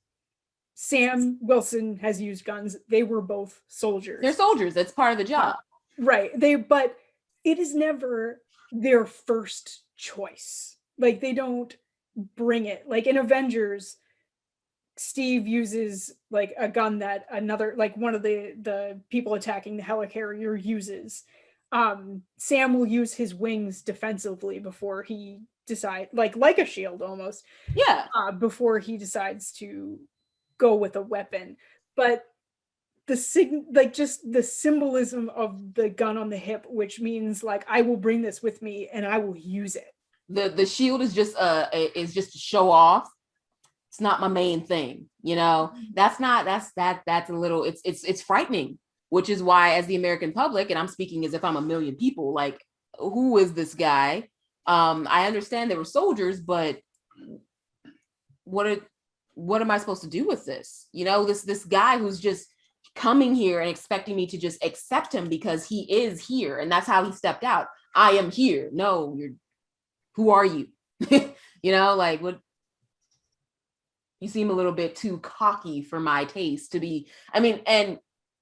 Sam Wilson has used guns. They were both soldiers. They're soldiers. That's part of the job. Right. But it is never their first choice. Like, they don't bring it. Like in Avengers, Steve uses like a gun that another, like one of the people attacking the helicarrier uses. Sam will use his wings defensively before he decides, like a shield almost. Yeah. Before he decides to go with a weapon. But just the symbolism of the gun on the hip, which means like, I will bring this with me and I will use it. The shield is just to show off. It's not my main thing, you know. That's a little, it's frightening, which is why, as the American public, and I'm speaking as if I'm a million people, like, who is this guy? I understand they were soldiers, but what am I supposed to do with this? You know, this guy who's just coming here and expecting me to just accept him because he is here, and that's how he stepped out. I am here. No, who are you? You know, like, what? You seem a little bit too cocky for my taste to be. I mean, and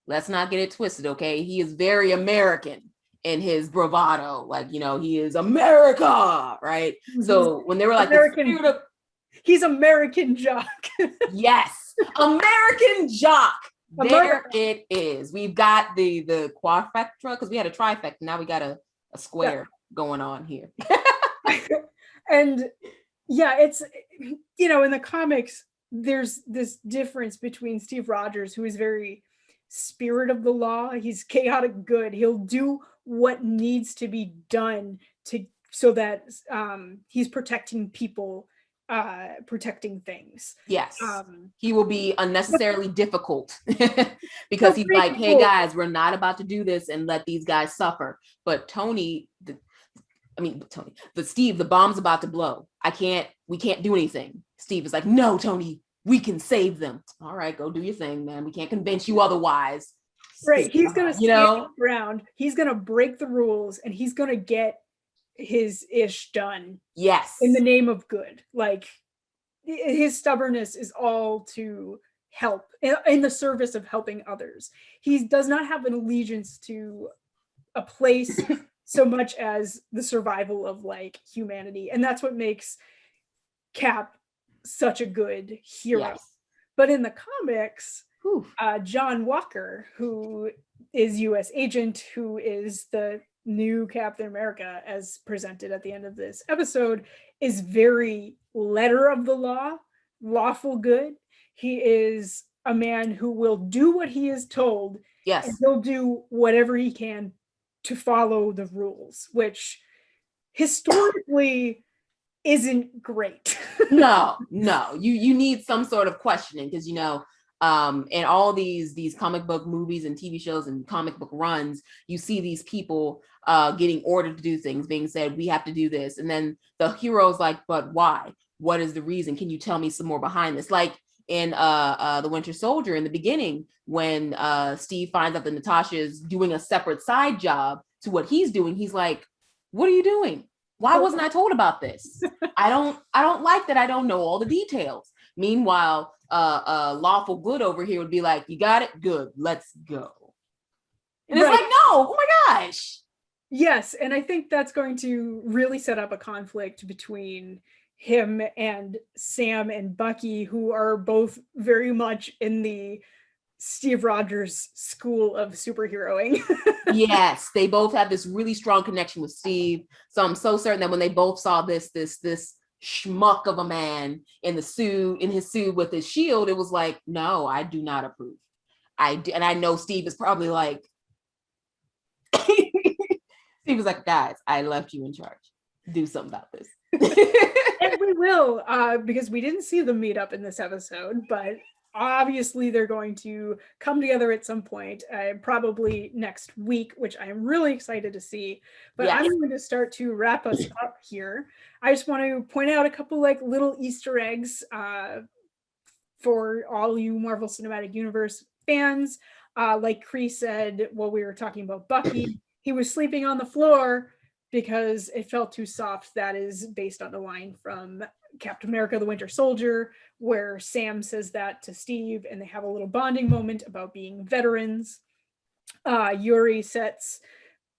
let's not get it twisted, okay? He is very American in his bravado. Like, you know, he is America, right? So when they were like, he's American jock. Yes, American jock. There it is. We've got the quadfecta, because we had a trifecta. Now we got a square going on here. And yeah, it's, you know, in the comics, there's this difference between Steve Rogers, who is very spirit of the law. He's chaotic good. He'll do what needs to be done so that he's protecting people, protecting things. Yes. He will be unnecessarily difficult because he's like, hey guys, we're not about to do this and let these guys suffer. But Steve, the bomb's about to blow. We can't do anything. Steve is like, no, Tony, we can save them. All right, go do your thing, man. We can't convince you otherwise. Right. He's going to stand around. He's going to break the rules and he's going to get his ish done. Yes. In the name of good. Like, his stubbornness is all to help in the service of helping others. He does not have an allegiance to a place so much as the survival of like humanity. And that's what makes Cap such a good hero. Yes. But in the comics, John Walker, who is U.S. agent, who is the new Captain America as presented at the end of this episode, is very letter of the law, lawful good. He is a man who will do what he is told. Yes. And he'll do whatever he can to follow the rules, which historically isn't great. No. You need some sort of questioning, because, you know, in all these comic book movies and TV shows and comic book runs, you see these people getting ordered to do things, being said, we have to do this. And then the hero's like, but why? What is the reason? Can you tell me some more behind this? Like in the Winter Soldier in the beginning, when Steve finds out that Natasha is doing a separate side job to what he's doing, he's like, what are you doing? Why wasn't I told about this? I don't like that I don't know all the details. Meanwhile, lawful good over here would be like, you got it? Good, let's go. And it's like, no, oh my gosh. Yes, and I think that's going to really set up a conflict between him and Sam and Bucky, who are both very much in the Steve Rogers school of superheroing. Yes, they both have this really strong connection with Steve. So I'm so certain that when they both saw this schmuck of a man in his suit with his shield, it was like, no, I do not approve. And I know Steve is probably like, Steve was like, guys, I left you in charge. Do something about this. And we will, because we didn't see them meet up in this episode, but obviously they're going to come together at some point, probably next week, which I am really excited to see. But yes. I'm going to start to wrap us up here. I just want to point out a couple like little Easter eggs for all you Marvel Cinematic Universe fans. Like Cree said while we were talking about Bucky, he was sleeping on the floor because it felt too soft. That is based on the line from Captain America, the Winter Soldier, where Sam says that to Steve and they have a little bonding moment about being veterans. Yuri sets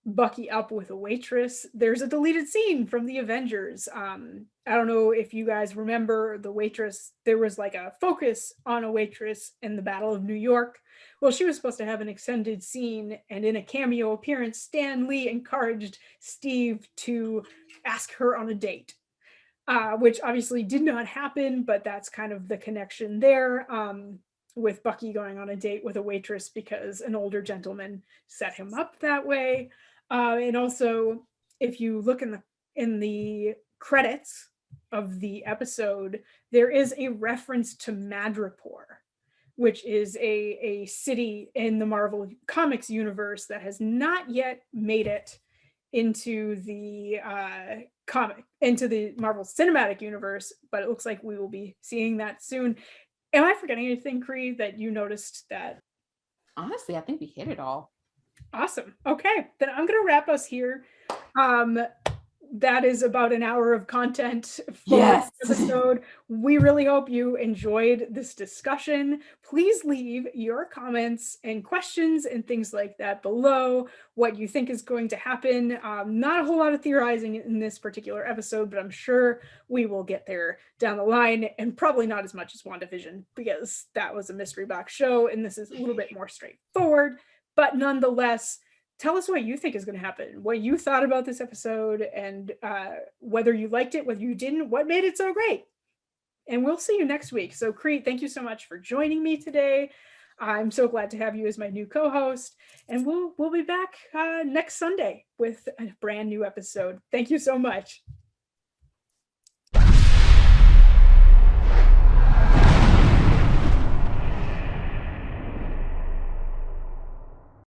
Bucky up with a waitress. There's a deleted scene from the Avengers. I don't know if you guys remember the waitress. There was like a focus on a waitress in the Battle of New York. Well, she was supposed to have an extended scene, and in a cameo appearance, Stan Lee encouraged Steve to ask her on a date. Which obviously did not happen, but that's kind of the connection there, with Bucky going on a date with a waitress because an older gentleman set him up that way. And also, if you look in the credits of the episode, there is a reference to Madripoor, which is a city in the Marvel Comics universe that has not yet made it into the into the Marvel Cinematic Universe, but it looks like we will be seeing that soon. Am I forgetting anything, Cree, that you noticed that? Honestly, I think we hit it all. Awesome. Okay, then I'm gonna wrap us here. that is about an hour of content for Yes. this episode. We really hope you enjoyed this discussion. Please leave your comments and questions and things like that below, what you think is going to happen. Not a whole lot of theorizing in this particular episode, but I'm sure we will get there down the line, and probably not as much as WandaVision, because that was a mystery box show and this is a little bit more straightforward. But nonetheless, tell us what you think is going to happen, what you thought about this episode, and whether you liked it, whether you didn't, what made it so great. And we'll see you next week. So Cree, thank you so much for joining me today. I'm so glad to have you as my new co-host, and we'll be back next Sunday with a brand new episode. Thank you so much.